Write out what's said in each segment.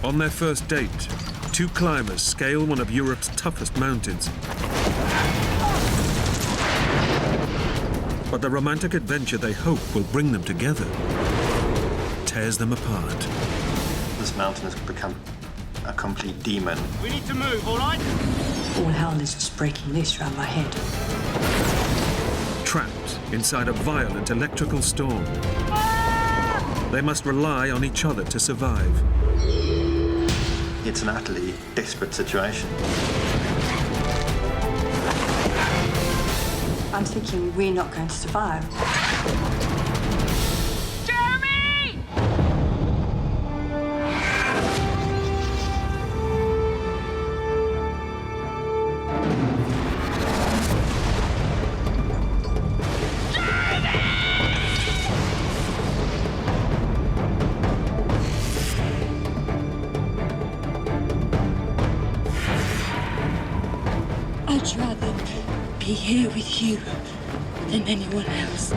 On their first date, two climbers scale one of Europe's toughest mountains. But the romantic adventure they hope will bring them together tears them apart. This mountain has become a complete demon. We need to move, all right? All hell is just breaking loose around my head. Trapped inside a violent electrical storm, they must rely on each other to survive. It's an utterly desperate situation. I'm thinking we're not going to survive. Jeremy! I'd rather be here with you than anyone else.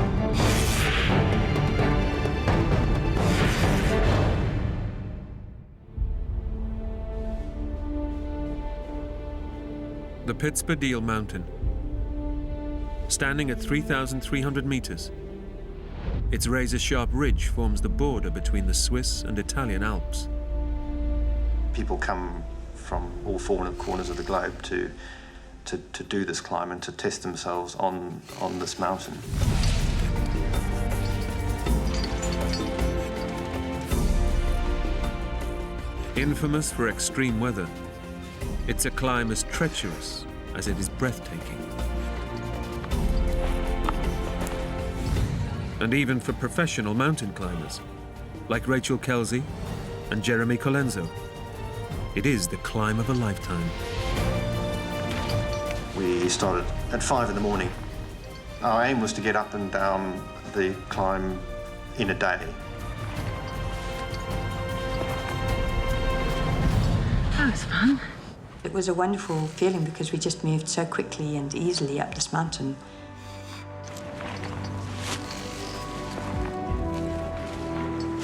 The Pitzpadeel Mountain. Standing at 3,300 meters, its razor-sharp ridge forms the border between the Swiss and Italian Alps. People come from all four corners of the globe to do this climb and to test themselves on this mountain. Infamous for extreme weather, it's a climb as treacherous as it is breathtaking. And even for professional mountain climbers, like Rachel Kelsey and Jeremy Colenso, it is the climb of a lifetime. We started at 5 in the morning. Our aim was to get up and down the climb in a day. That was fun. It was a wonderful feeling because we just moved so quickly and easily up this mountain.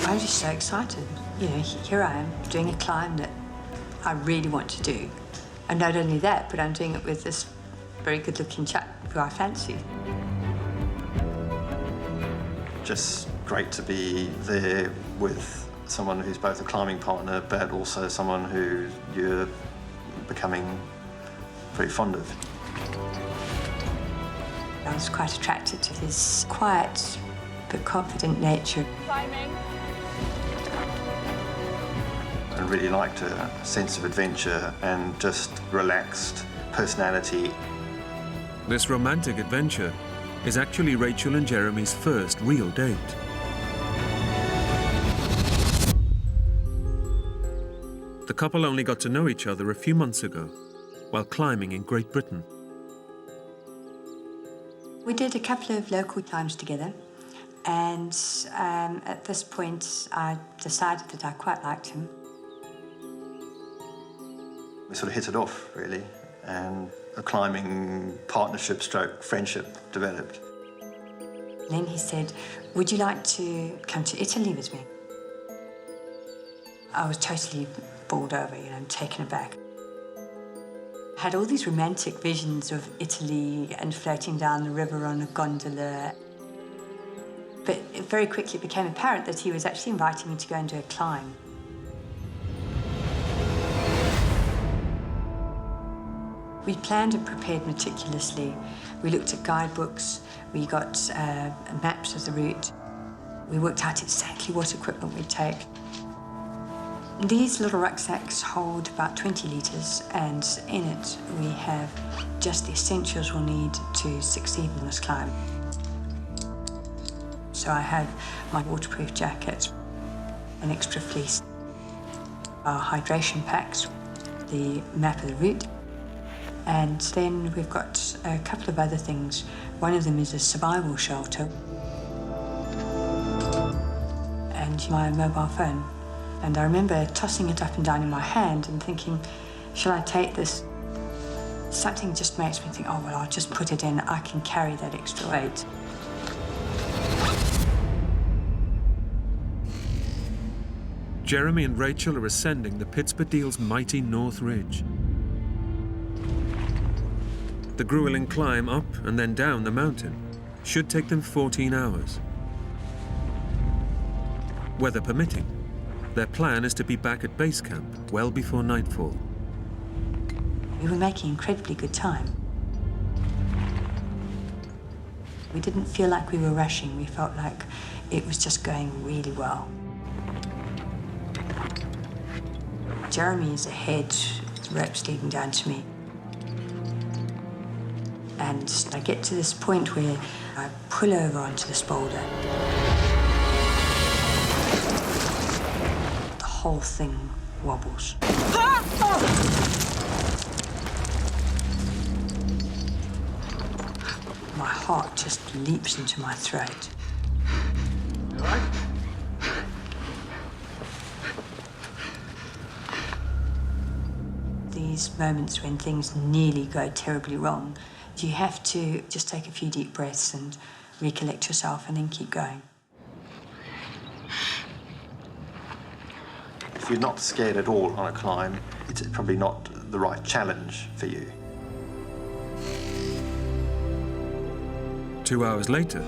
I was just so excited. You know, here I am doing a climb that I really want to do. And not only that, but I'm doing it with this very good-looking chap who I fancy. Just great to be there with someone who's both a climbing partner, but also someone who you're becoming very fond of. I was quite attracted to his quiet but confident nature. Climbing. And really liked a sense of adventure and just relaxed personality. This romantic adventure is actually Rachel and Jeremy's first real date. The couple only got to know each other a few months ago while climbing in Great Britain. We did a couple of local climbs together, and at this point I decided that I quite liked him. We sort of hit it off, really, and a climbing partnership stroke friendship developed. Then he said, "Would you like to come to Italy with me?" I was totally bowled over, you know, taken aback. I had all these romantic visions of Italy and floating down the river on a gondola. But it very quickly became apparent that he was actually inviting me to go and do a climb. We planned and prepared meticulously. We looked at guidebooks, we got maps of the route. We worked out exactly what equipment we'd take. These little rucksacks hold about 20 litres, and in it we have just the essentials we'll need to succeed in this climb. So I have my waterproof jacket, an extra fleece, our hydration packs, the map of the route, and then we've got a couple of other things. One of them is a survival shelter and my mobile phone. And I remember tossing it up and down in my hand and thinking, shall I take this? Something just makes me think, oh, well, I'll just put it in. I can carry that extra weight. Jeremy and Rachel are ascending the Pittsburgh mighty North Ridge. The grueling climb up and then down the mountain should take them 14 hours. Weather permitting, their plan is to be back at base camp well before nightfall. We were making incredibly good time. We didn't feel like we were rushing. We felt like it was just going really well. Jeremy is ahead, the rope's leading down to me. And I get to this point where I pull over onto this boulder. The whole thing wobbles. My heart just leaps into my throat. All right? These moments when things nearly go terribly wrong, you have to just take a few deep breaths and recollect yourself and then keep going. If you're not scared at all on a climb, it's probably not the right challenge for you. 2 hours later,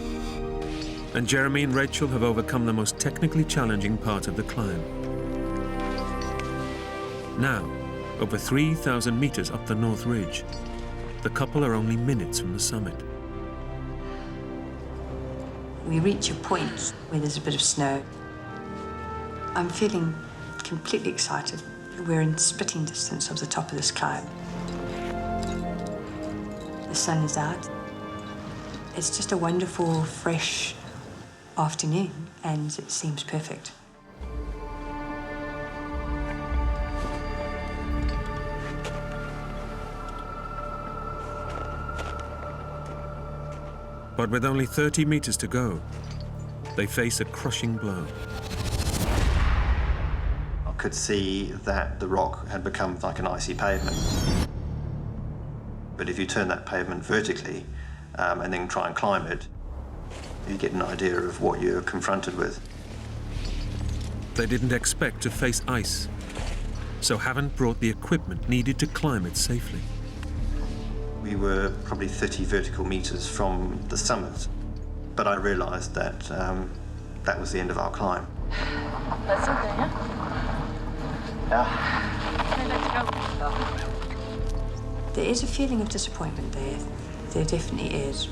and Jeremy and Rachel have overcome the most technically challenging part of the climb. Now, over 3,000 meters up the North Ridge, the couple are only minutes from the summit. We reach a point where there's a bit of snow. I'm feeling completely excited. We're in spitting distance of the top of this climb. The sun is out. It's just a wonderful, fresh afternoon, and it seems perfect. But with only 30 meters to go, they face a crushing blow. I could see that the rock had become like an icy pavement. But if you turn that pavement vertically and then try and climb it, you get an idea of what you're confronted with. They didn't expect to face ice, so haven't brought the equipment needed to climb it safely. We were probably 30 vertical meters from the summit, but I realized that that was the end of our climb. That's okay, yeah? Okay, let's go. There is a feeling of disappointment there. There definitely is.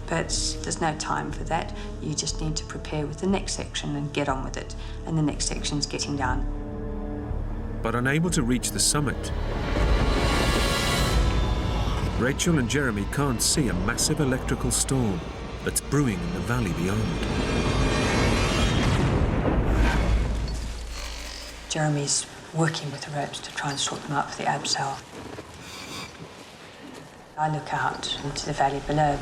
But there's no time for that. You just need to prepare with the next section and get on with it. And the next section's getting down. But unable to reach the summit, Rachel and Jeremy can't see a massive electrical storm that's brewing in the valley beyond. Jeremy's working with the ropes to try and sort them out for the abseil. I look out into the valley below.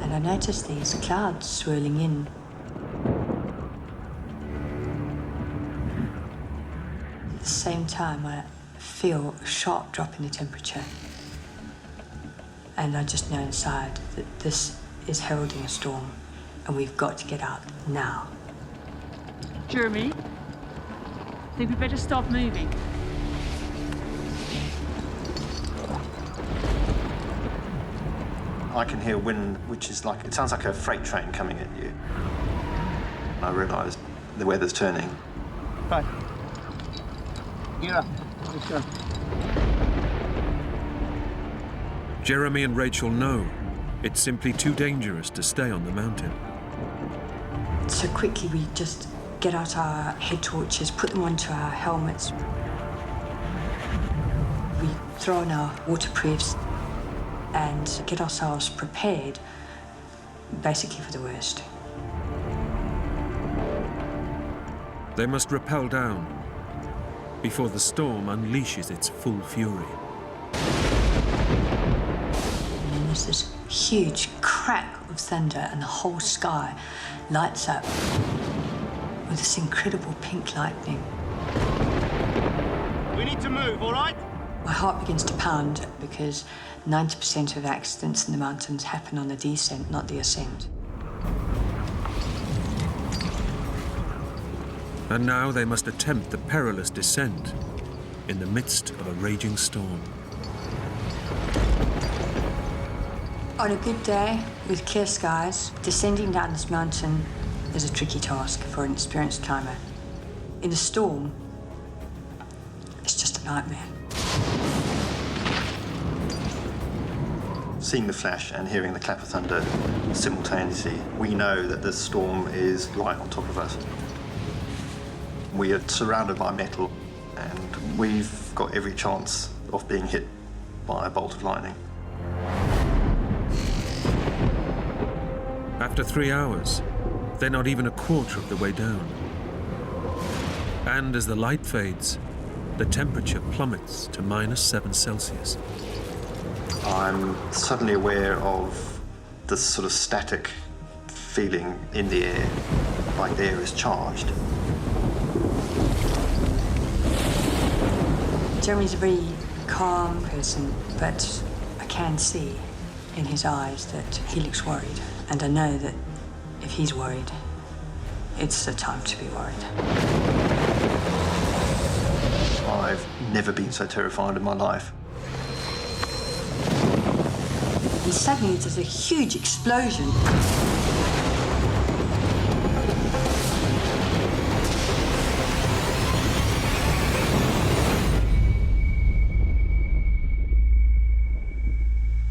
And I notice these clouds swirling in. At the same time, I feel a sharp drop in the temperature. And I just know inside that this is heralding a storm, and we've got to get out now. Jeremy, I think we better stop moving. I can hear wind, which is like, it sounds like a freight train coming at you. And I realized the weather's turning. Right. You're up. Let's go. Jeremy and Rachel know it's simply too dangerous to stay on the mountain. So quickly we just get out our head torches, put them onto our helmets. We throw on our waterproofs and get ourselves prepared, basically for the worst. They must rappel down before the storm unleashes its full fury. And then there's this huge crack of thunder and the whole sky lights up with this incredible pink lightning. We need to move, all right? My heart begins to pound because 90% of accidents in the mountains happen on the descent, not the ascent. And now they must attempt the perilous descent in the midst of a raging storm. On a good day, with clear skies, descending down this mountain is a tricky task for an experienced climber. In a storm, it's just a nightmare. Seeing the flash and hearing the clap of thunder simultaneously, we know that the storm is right on top of us. We are surrounded by metal, and we've got every chance of being hit by a bolt of lightning. After 3 hours, they're not even a quarter of the way down. And as the light fades, the temperature plummets to -7 Celsius. I'm suddenly aware of this sort of static feeling in the air, like the air is charged. Jeremy's a very calm person, but I can see in his eyes that he looks worried. And I know that if he's worried, it's the time to be worried. I've never been so terrified in my life. And suddenly there's a huge explosion.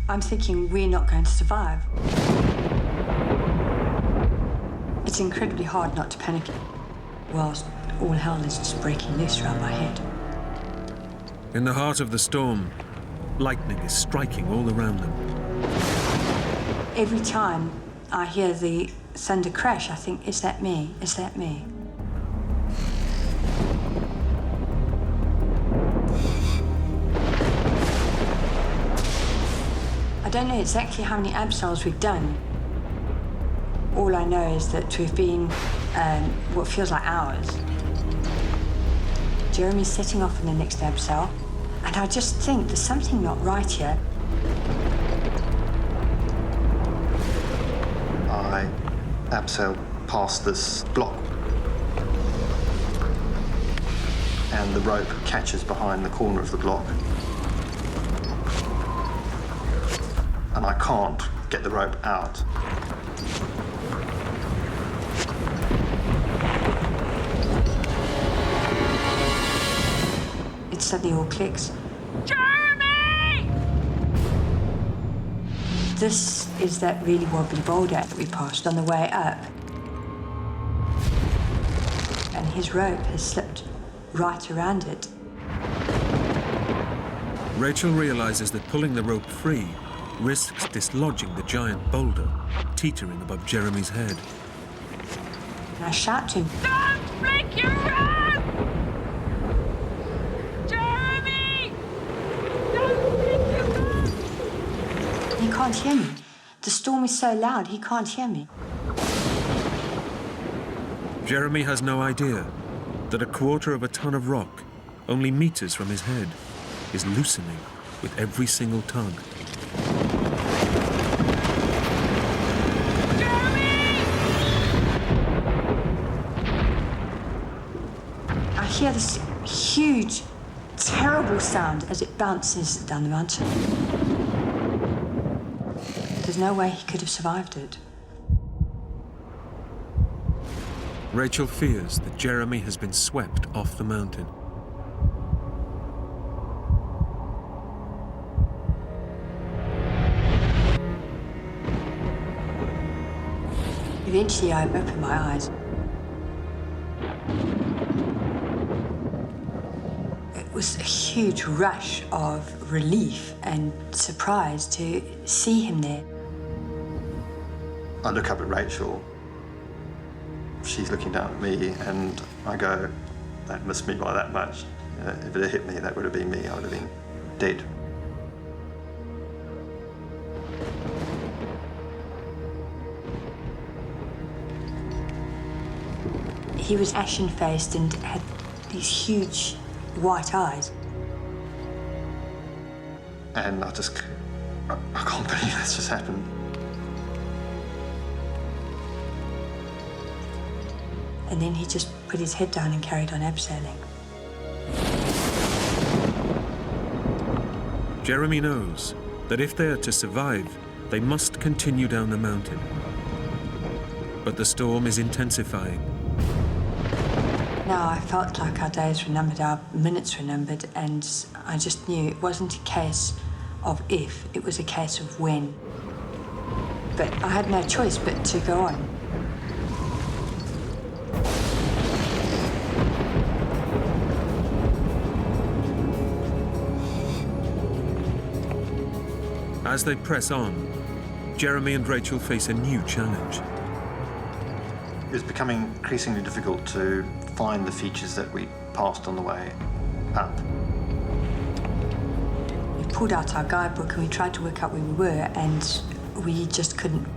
I'm thinking we're not going to survive. It's incredibly hard not to panic whilst all hell is just breaking loose around my head. In the heart of the storm, lightning is striking all around them. Every time I hear the thunder crash, I think, is that me? Is that me? I don't know exactly how many abseils we've done. All I know is that we've been what feels like hours. Jeremy's setting off in the next abseil, and I just think there's something not right here. I abseil past this block, and the rope catches behind the corner of the block. And I can't get the rope out. It suddenly all clicks. Jeremy! This is that really wobbly boulder that we passed on the way up. And his rope has slipped right around it. Rachel realizes that pulling the rope free risks dislodging the giant boulder teetering above Jeremy's head. And I shout to him, Don't flick your rope! Jeremy! Don't flick your rope! he can't hear me. The storm is so loud, he can't hear me. Jeremy has no idea that a quarter of a ton of rock, only meters from his head, is loosening with every single tug. I hear this huge, terrible sound as it bounces down the mountain. There's no way he could have survived it. Rachel fears that Jeremy has been swept off the mountain. Eventually, I opened my eyes. It was a huge rush of relief and surprise to see him there. I look up at Rachel. She's looking down at me, and I go, that missed me by that much. If it had hit me, that would have been me. I would have been dead. He was ashen-faced and had these huge white eyes. And I can't believe that's just happened. And then he just put his head down and carried on abseiling. Jeremy knows that if they are to survive, they must continue down the mountain. But the storm is intensifying. Now I felt like our days were numbered, our minutes were numbered, and I just knew it wasn't a case of if, it was a case of when. But I had no choice but to go on. As they press on, Jeremy and Rachel face a new challenge. It's becoming increasingly difficult to find the features that we passed on the way up. We pulled out our guidebook and we tried to work out where we were, and we just couldn't.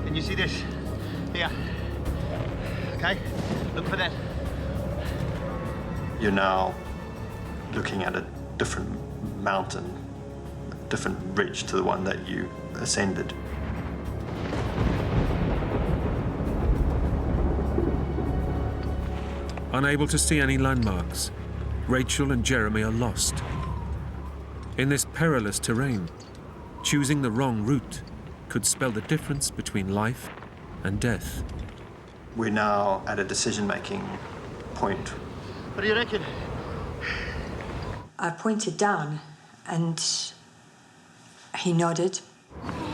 Can you see this? Here. Okay, look for that. You're now looking at a different mountain, a different ridge to the one that you ascended. Unable to see any landmarks, Rachel and Jeremy are lost. In this perilous terrain, choosing the wrong route could spell the difference between life and death. We're now at a decision-making point. What do you reckon? I pointed down and he nodded.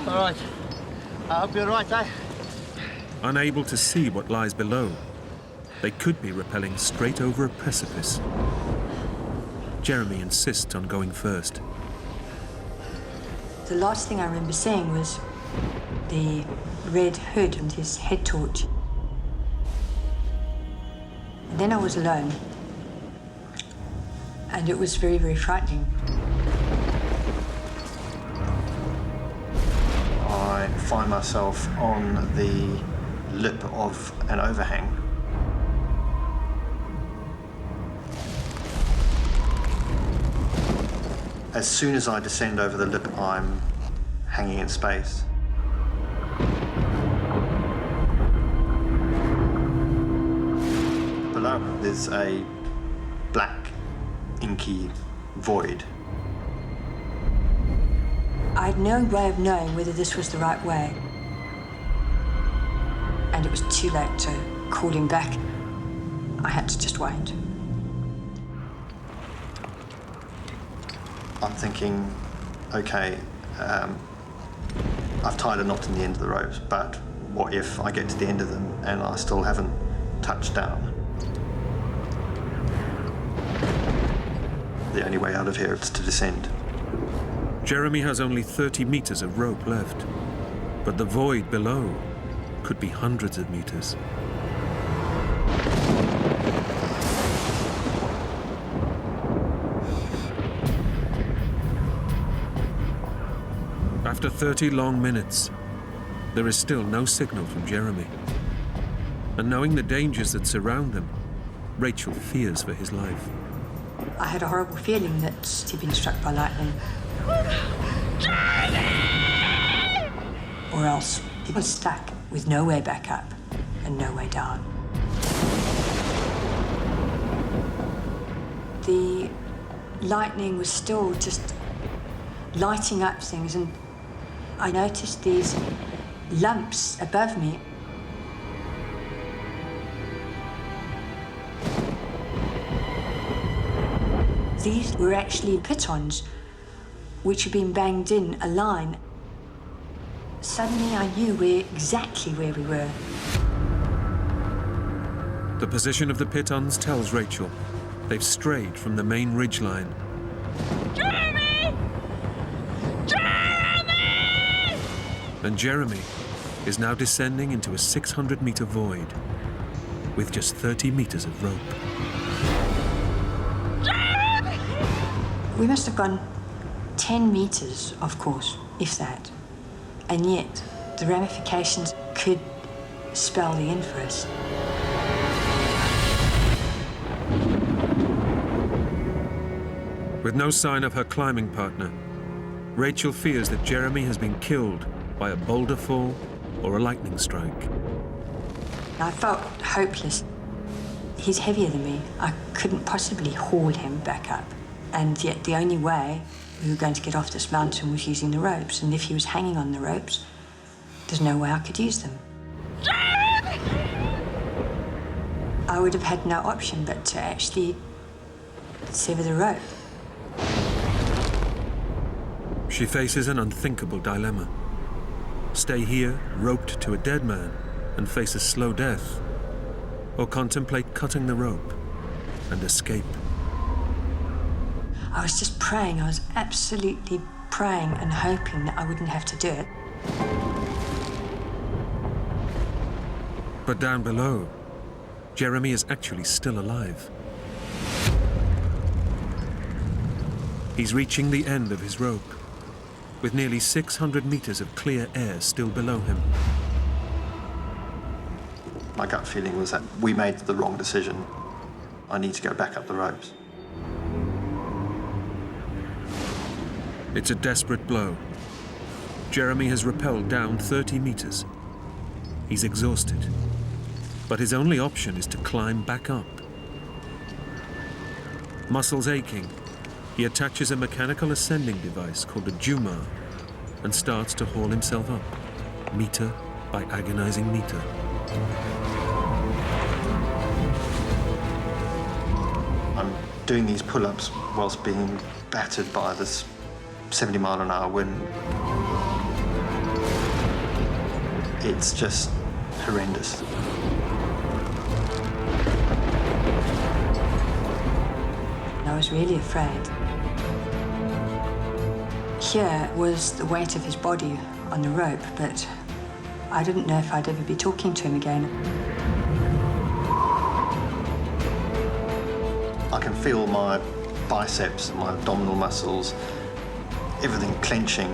All right. I hope you're right, eh? Unable to see what lies below, they could be rappelling straight over a precipice. Jeremy insists on going first. The last thing I remember seeing was the red hood and his head torch. And then I was alone. And it was very, very frightening. I find myself on the lip of an overhang. As soon as I descend over the lip, I'm hanging in space. Below, there's a black, inky void. I had no way of knowing whether this was the right way. And it was too late to call him back. I had to just wait. I'm thinking, okay, I've tied a knot in the end of the ropes, but what if I get to the end of them and I still haven't touched down? The only way out of here is to descend. Jeremy has only 30 meters of rope left, but the void below could be hundreds of meters. After 30 long minutes, there is still no signal from Jeremy. And knowing the dangers that surround them, Rachel fears for his life. I had a horrible feeling that he'd been struck by lightning. Or else he was stuck with no way back up and no way down. The lightning was still just lighting up things, and I noticed these lumps above me. These were actually pitons, which had been banged in a line. Suddenly I knew exactly where we were. The position of the pitons tells Rachel they've strayed from the main ridgeline. Jeremy! Jeremy! And Jeremy is now descending into a 600-meter void with just 30 meters of rope. We must have gone 10 meters, of course, if that. And yet, the ramifications could spell the end for us. With no sign of her climbing partner, Rachel fears that Jeremy has been killed by a boulder fall or a lightning strike. I felt hopeless. He's heavier than me. I couldn't possibly haul him back up. And yet the only way we were going to get off this mountain was using the ropes. And if he was hanging on the ropes, there's no way I could use them. I would have had no option but to actually sever the rope. She faces an unthinkable dilemma. Stay here, roped to a dead man, and face a slow death, or contemplate cutting the rope and escape. I was just praying. I was absolutely praying and hoping that I wouldn't have to do it. But down below, Jeremy is actually still alive. He's reaching the end of his rope, with nearly 600 meters of clear air still below him. My gut feeling was that we made the wrong decision. I need to go back up the ropes. It's a desperate blow. Jeremy has rappelled down 30 meters. He's exhausted, but his only option is to climb back up. Muscles aching, he attaches a mechanical ascending device called a Jumar and starts to haul himself up, meter by agonizing meter. I'm doing these pull-ups whilst being battered by this 70-mile-an-hour wind. It's just horrendous. I was really afraid. Here was the weight of his body on the rope, but I didn't know if I'd ever be talking to him again. I can feel my biceps, my abdominal muscles, everything clenching.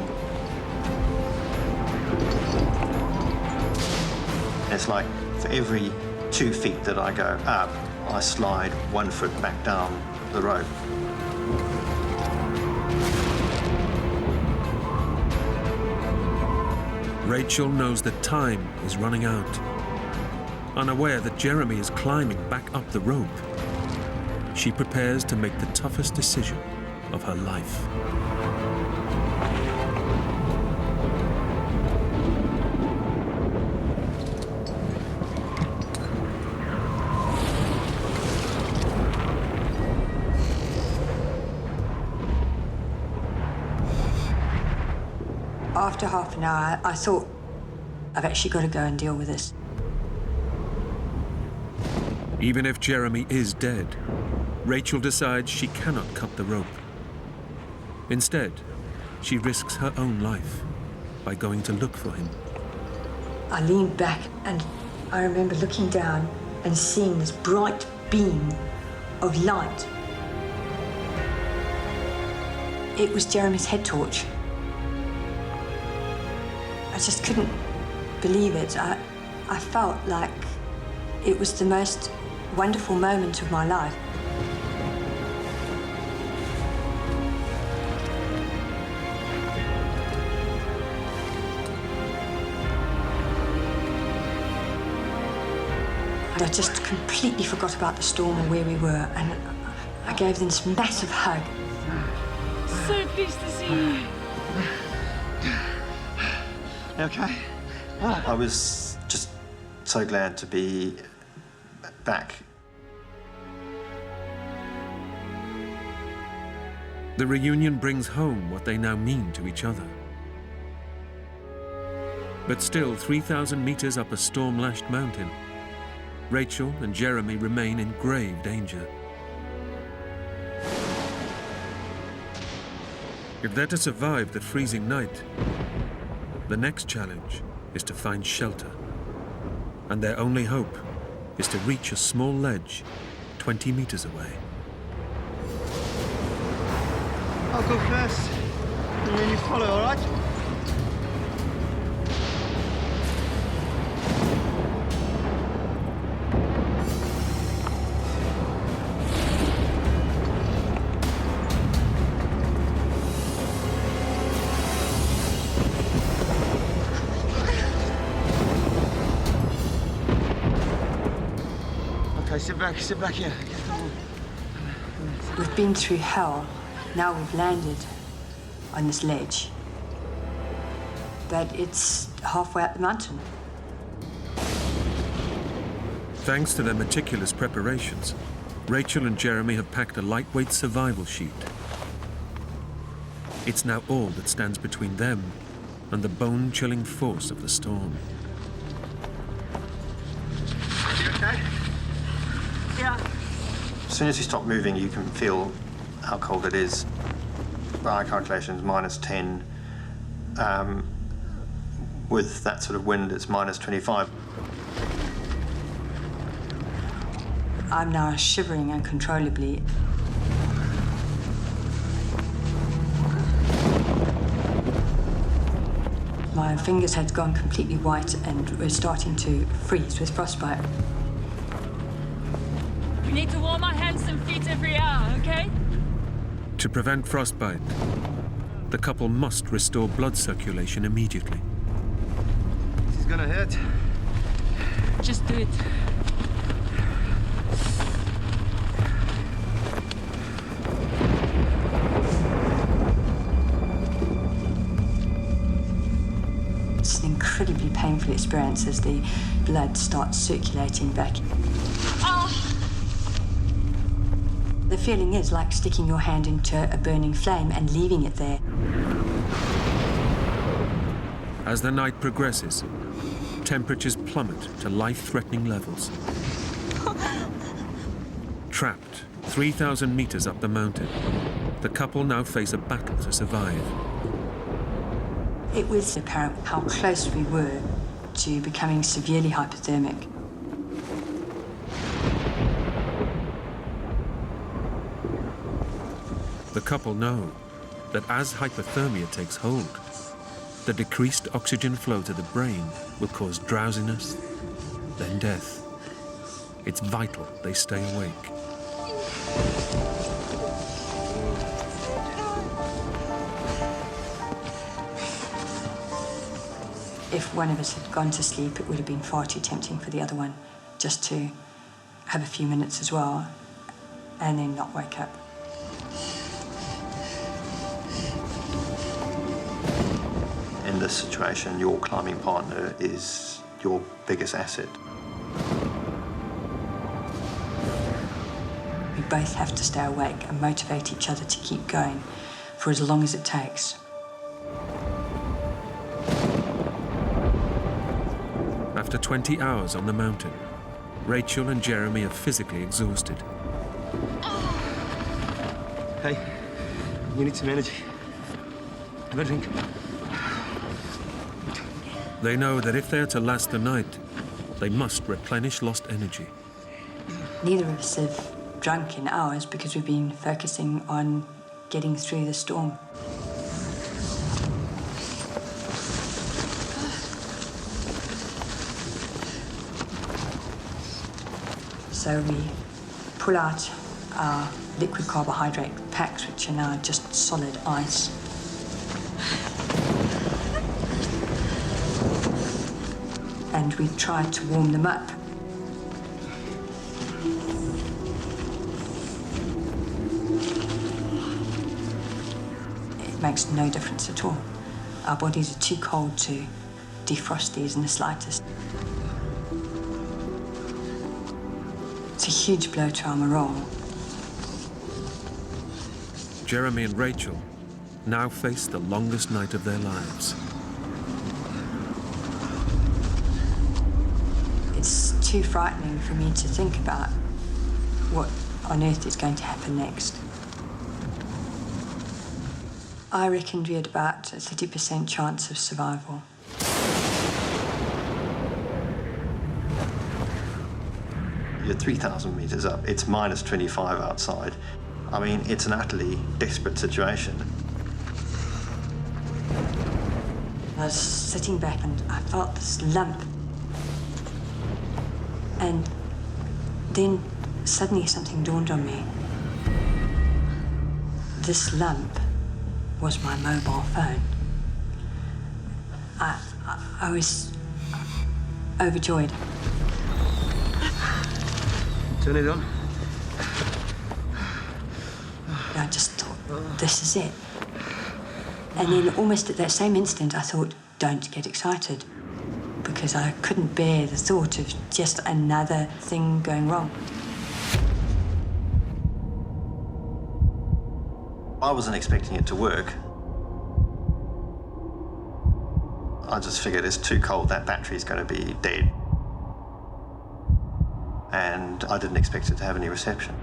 It's like for every 2 feet that I go up, I slide 1 foot back down the rope. Rachel knows that time is running out. Unaware that Jeremy is climbing back up the rope, she prepares to make the toughest decision of her life. After half an hour, I thought, I've actually got to go and deal with this. Even if Jeremy is dead, Rachel decides she cannot cut the rope. Instead, she risks her own life by going to look for him. I leaned back and I remember looking down and seeing this bright beam of light. It was Jeremy's head torch. I just couldn't believe it. I felt like it was the most wonderful moment of my life. I just completely forgot about the storm and where we were, and I gave them this massive hug. So pleased to see you. Okay? I was just so glad to be back. The reunion brings home what they now mean to each other. But still, 3,000 meters up a storm-lashed mountain, Rachel and Jeremy remain in grave danger. If they're to survive the freezing night, the next challenge is to find shelter. And their only hope is to reach a small ledge 20 meters away. I'll go first, and then you follow, all right? Okay, sit back here. We've been through hell. Now we've landed on this ledge. But it's halfway up the mountain. Thanks to their meticulous preparations, Rachel and Jeremy have packed a lightweight survival sheet. It's now all that stands between them and the bone-chilling force of the storm. You okay? Yeah. As soon as you stop moving, you can feel how cold it is. By our calculations, -10. With that sort of wind, it's -25. I'm now shivering uncontrollably. My fingers had gone completely white and were starting to freeze with frostbite. We need to warm our hands and feet every hour, okay? To prevent frostbite, the couple must restore blood circulation immediately. This is gonna hurt. Just do it. It's an incredibly painful experience as the blood starts circulating back. Oh! The feeling is like sticking your hand into a burning flame and leaving it there. As the night progresses, temperatures plummet to life-threatening levels. Trapped 3,000 meters up the mountain, the couple now face a battle to survive. It was apparent how close we were to becoming severely hypothermic. The couple know that as hypothermia takes hold, the decreased oxygen flow to the brain will cause drowsiness, then death. It's vital they stay awake. If one of us had gone to sleep, it would have been far too tempting for the other one just to have a few minutes as well and then not wake up. In this situation, your climbing partner is your biggest asset. We both have to stay awake and motivate each other to keep going for as long as it takes. After 20 hours on the mountain, Rachel and Jeremy are physically exhausted. Hey, you need some energy. Have a drink. They know that if they are to last the night, they must replenish lost energy. Neither of us have drunk in hours because we've been focusing on getting through the storm. So we pull out our liquid carbohydrate packs, which are now just solid ice. And we try to warm them up. It makes no difference at all. Our bodies are too cold to defrost these in the slightest. It's a huge blow to our morale. Jeremy and Rachel now face the longest night of their lives. It's too frightening for me to think about what on earth is going to happen next. I reckoned we had about a 30% chance of survival. You're 3,000 meters up. It's -25 outside. I mean, it's an utterly desperate situation. I was sitting back and I felt this lump. And then suddenly something dawned on me. This lump was my mobile phone. I was overjoyed. Turn it on. I just thought, this is it. And then almost at that same instant, I thought, don't get excited, because I couldn't bear the thought of just another thing going wrong. I wasn't expecting it to work. I just figured it's too cold, that battery's going to be dead. And I didn't expect it to have any reception.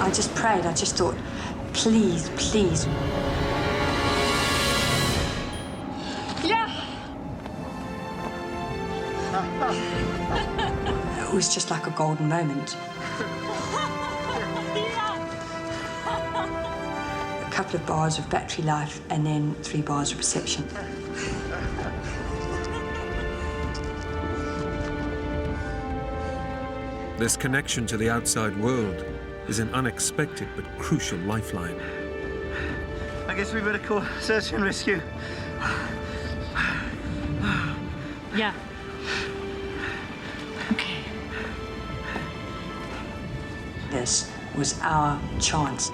I just prayed, I just thought, please, please. Yeah! It was just like a golden moment. A couple of bars of battery life and then 3 bars of reception. This connection to the outside world is an unexpected but crucial lifeline. I guess we better call search and rescue. Yeah. Okay. This was our chance.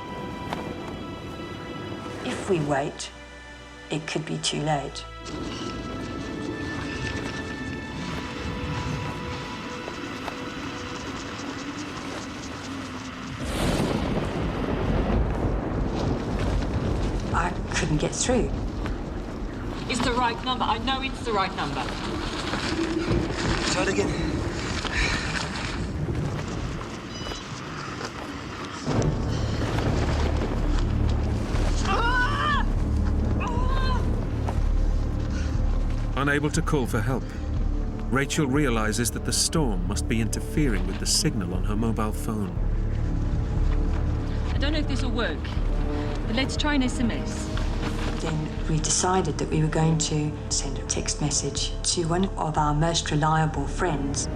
If we wait, it could be too late. I couldn't get through. It's the right number. I know it's the right number. Try it again. Unable to call for help, Rachel realizes that the storm must be interfering with the signal on her mobile phone. I don't know if this will work, but let's try an SMS. Then we decided that we were going to send a text message to one of our most reliable friends.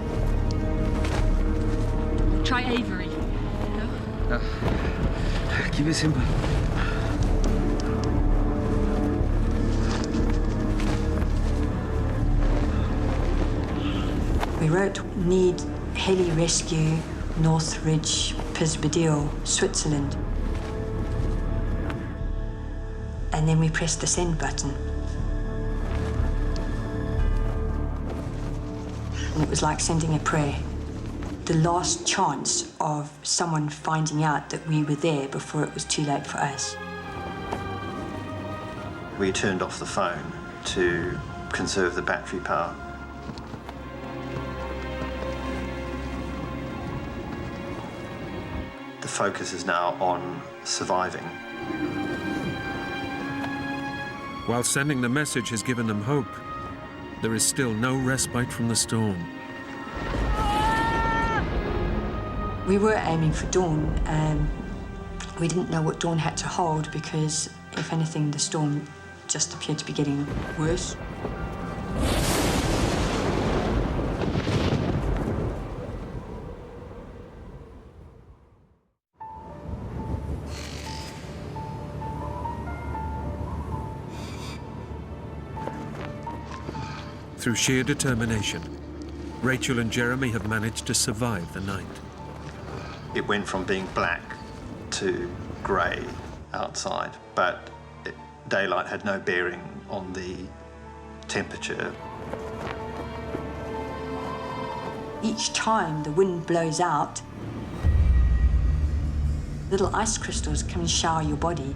Try Avery. No? Keep it simple. We wrote, need heli rescue, Northridge, Pisbadil, Switzerland. And then we pressed the send button. And it was like sending a prayer. The last chance of someone finding out that we were there before it was too late for us. We turned off the phone to conserve the battery power. The focus is now on surviving. While sending the message has given them hope, there is still no respite from the storm. We were aiming for dawn. We didn't know what dawn had to hold because, if anything, the storm just appeared to be getting worse. Through sheer determination, Rachel and Jeremy have managed to survive the night. It went from being black to grey outside, but daylight had no bearing on the temperature. Each time the wind blows out, little ice crystals come and shower your body.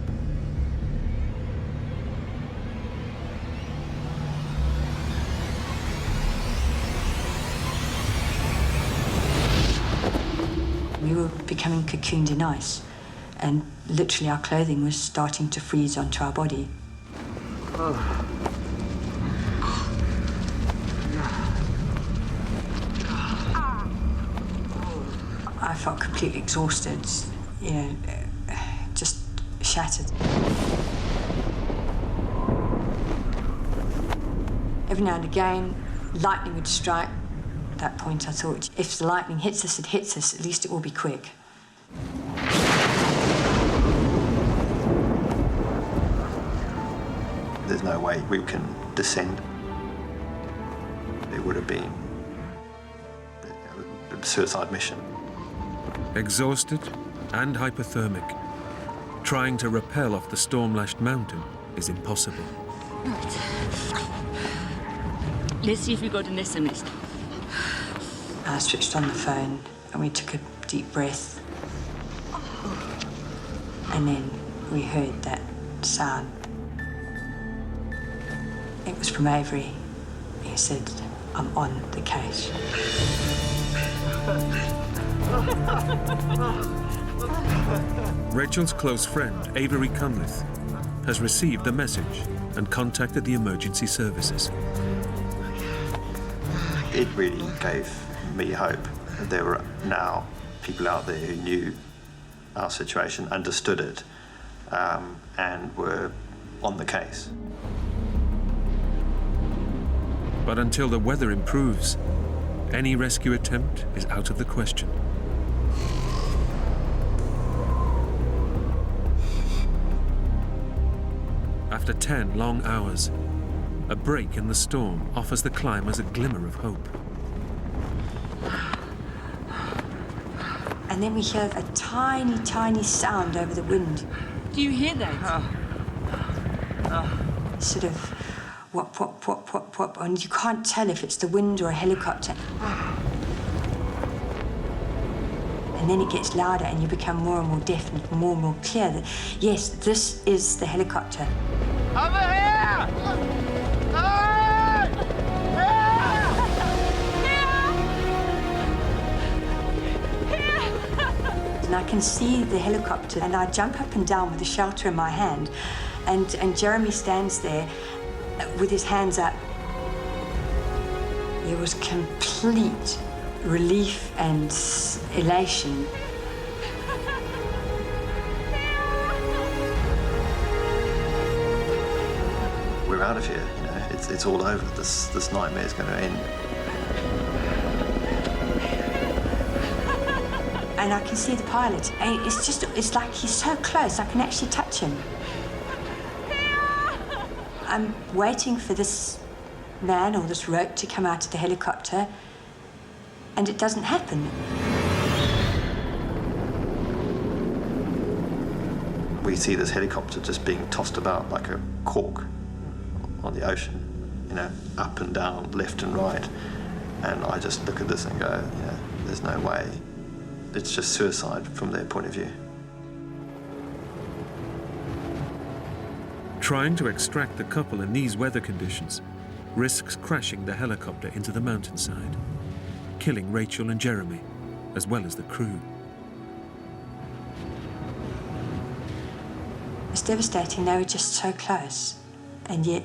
We were becoming cocooned in ice, and literally our clothing was starting to freeze onto our body. I felt completely exhausted, you know, just shattered. Every now and again, lightning would strike. At that point, I thought, if the lightning hits us, it hits us. At least it will be quick. There's no way we can descend. it would have been a suicide mission. Exhausted and hypothermic, trying to rappel off the storm-lashed mountain is impossible. Right. Let's see if we got an SMS. I switched on the phone and we took a deep breath. And then we heard that sound. It was from Avery. He said, "I'm on the case." Rachel's close friend, Avery Cunliffe, has received the message and contacted the emergency services. It really gave me hope that there were now people out there who knew our situation, understood it, and were on the case. But until the weather improves, any rescue attempt is out of the question. After 10 long hours, a break in the storm offers the climbers a glimmer of hope. And then we hear a tiny, tiny sound over the wind. Do you hear that? Sort of whop, whop, whop, whop, whop. And you can't tell if it's the wind or a helicopter. And then it gets louder and you become more and more definite, more and more clear that, yes, this is the helicopter. Over here! Hey! And I can see the helicopter and I jump up and down with the shelter in my hand and Jeremy stands there with his hands up. There was complete relief and elation. We're out of here, you know, it's all over. This nightmare is going to end. And I can see the pilot. And it's like he's so close, I can actually touch him. I'm waiting for this man or this rope to come out of the helicopter, and it doesn't happen. We see this helicopter just being tossed about like a cork on the ocean, you know, up and down, left and right. And I just look at this and go, you know, there's no way. It's just suicide from their point of view. Trying to extract the couple in these weather conditions risks crashing the helicopter into the mountainside, killing Rachel and Jeremy, as well as the crew. It's devastating. They were just so close, and yet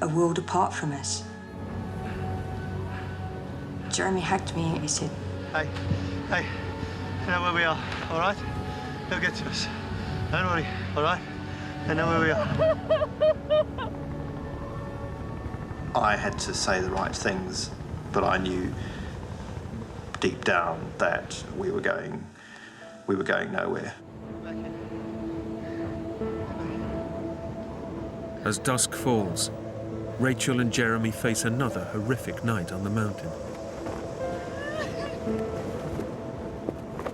a world apart from us. Jeremy hugged me and he said, Hey, you know where we are, all right? They'll get to us. Don't worry, all right? They know where we are. I had to say the right things, but I knew deep down that we were going nowhere. As dusk falls, Rachel and Jeremy face another horrific night on the mountain.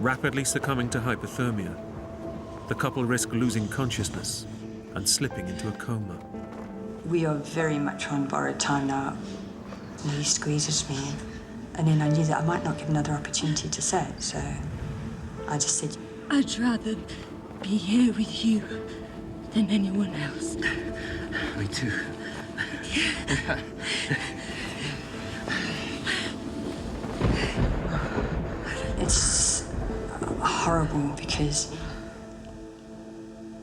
Rapidly succumbing to hypothermia, the couple risk losing consciousness and slipping into a coma. "We are very much on borrowed time now." And he squeezes me, and then I knew that I might not get another opportunity to say it, so I just said, I'd rather be here with you than anyone else. Me too. it's horrible because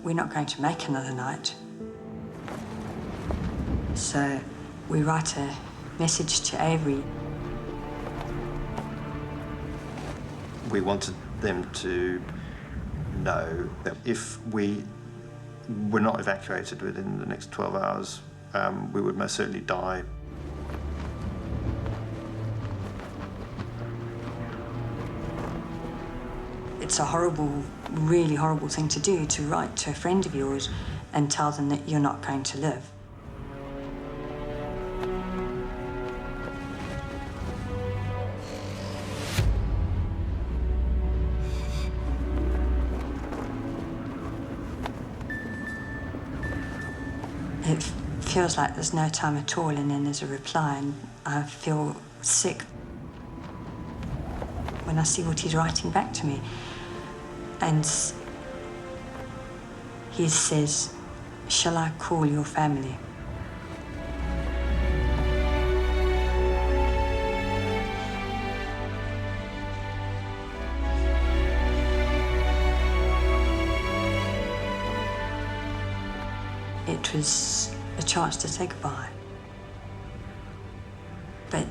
we're not going to make another night. So we write a message to Avery. We wanted them to know that if we were not evacuated within the next 12 hours, we would most certainly die. It's a horrible, really horrible thing to do, to write to a friend of yours and tell them that you're not going to live. It feels like there's no time at all, and then there's a reply, and I feel sick when I see what he's writing back to me. And he says, "Shall I call your family?" It was a chance to say goodbye. But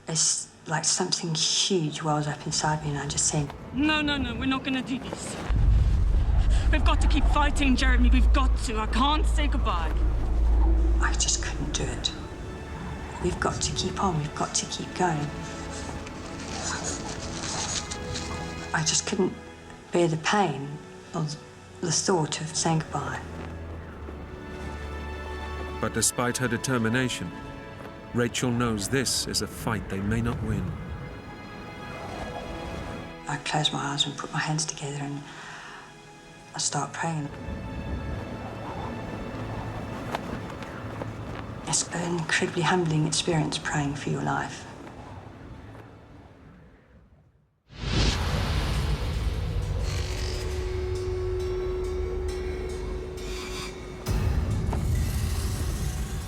it's like something huge wells up inside me, and I just say, No, we're not gonna do this. We've got to keep fighting, Jeremy, we've got to. I can't say goodbye. I just couldn't do it. We've got to keep on, we've got to keep going. I just couldn't bear the pain of the thought of saying goodbye. But despite her determination, Rachel knows this is a fight they may not win. I close my eyes and put my hands together and I start praying. It's an incredibly humbling experience praying for your life.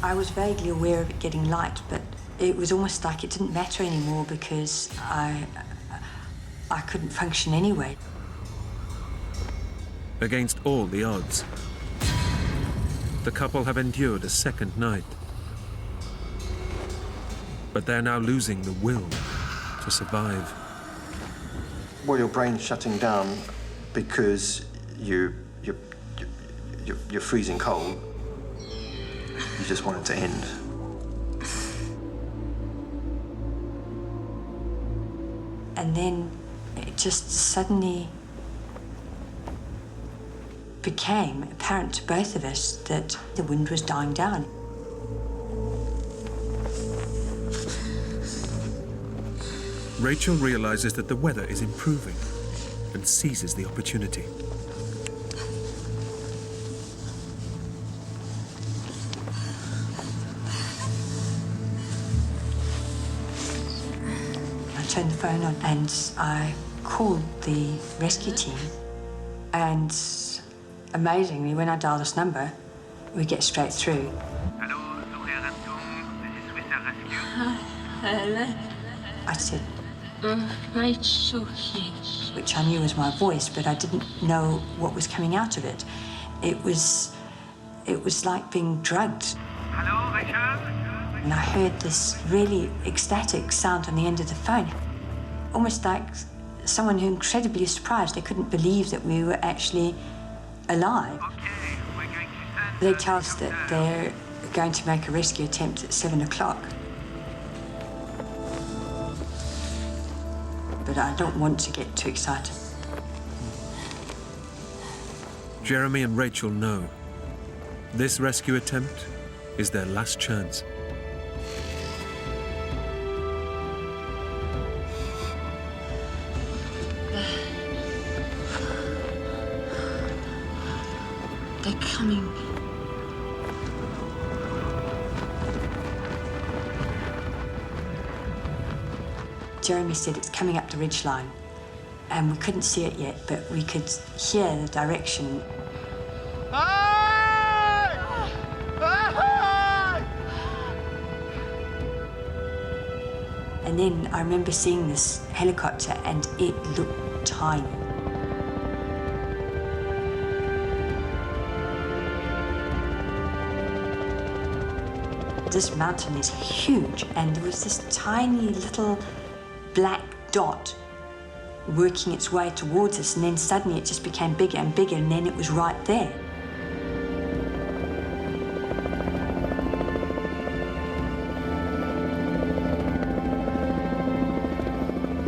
I was vaguely aware of it getting light, but it was almost like it didn't matter anymore because I couldn't function anyway. Against all the odds, the couple have endured a second night. But they're now losing the will to survive. Well, your brain's shutting down because you're freezing cold. You just want it to end. And then it just suddenly became apparent to both of us that the wind was dying down. Rachel realizes that the weather is improving and seizes the opportunity. I turned the phone on and I called the rescue team. And amazingly, when I dial this number, we get straight through. Hello, Sourire Rescue. This is Swiss Alps Rescue. Hello. I said, Rachel. which I knew was my voice, but I didn't know what was coming out of it. It was like being drugged. Hello, Rachel. And I heard this really ecstatic sound on the end of the phone, almost like someone who incredibly surprised. They couldn't believe that we were actually alive. Okay, we're going to send... They tell us that they're going to make a rescue attempt at 7 o'clock. But I don't want to get too excited. Jeremy and Rachel know this rescue attempt is their last chance. They're coming. Jeremy said it's coming up the ridgeline, and we couldn't see it yet, but we could hear the direction. And then I remember seeing this helicopter, and it looked tiny. This mountain is huge, and there was this tiny little black dot working its way towards us, and then suddenly it just became bigger and bigger, and then it was right there.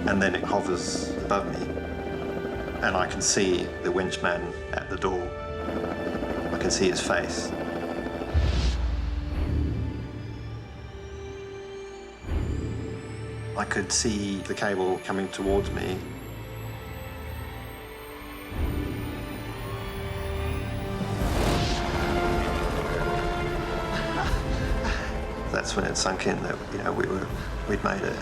And then it hovers above me, and I can see the winchman at the door. I can see his face. I could see the cable coming towards me. that's when it sunk in that, you know, we'd made it.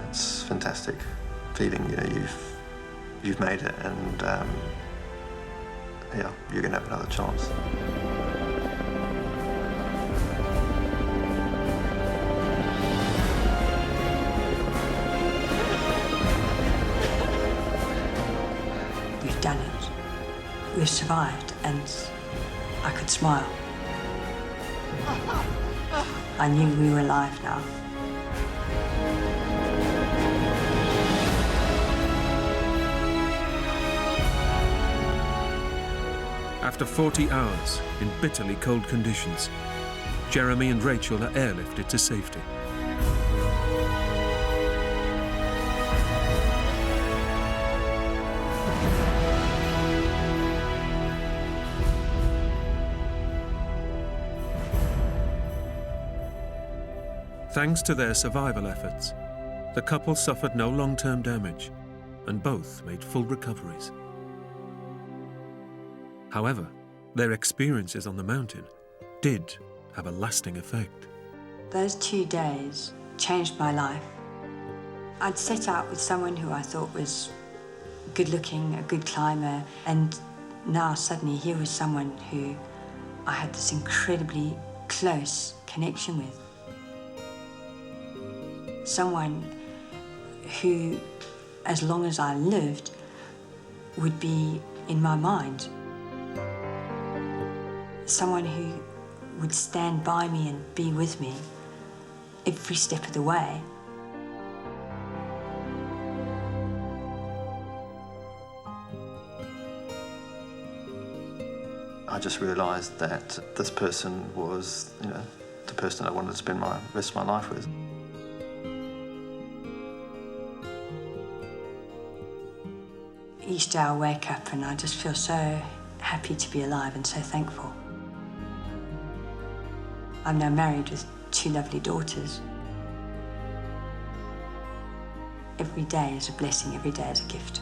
It's a fantastic feeling, you know, you've made it, and yeah, you're going to have another chance. We've done it. We've survived, and I could smile. I knew we were alive now. After 40 hours in bitterly cold conditions, Jeremy and Rachel are airlifted to safety. Thanks to their survival efforts, the couple suffered no long-term damage, and both made full recoveries. However, their experiences on the mountain did have a lasting effect. Those 2 days changed my life. I'd set out with someone who I thought was good-looking, a good climber, and now suddenly here was someone who I had this incredibly close connection with. Someone who, as long as I lived, would be in my mind. Someone who would stand by me and be with me every step of the way. I just realised that this person was, you know, the person I wanted to spend my rest of my life with. Each day I wake up and I just feel so happy to be alive and so thankful. I'm now married with 2 lovely daughters. Every day is a blessing, every day is a gift.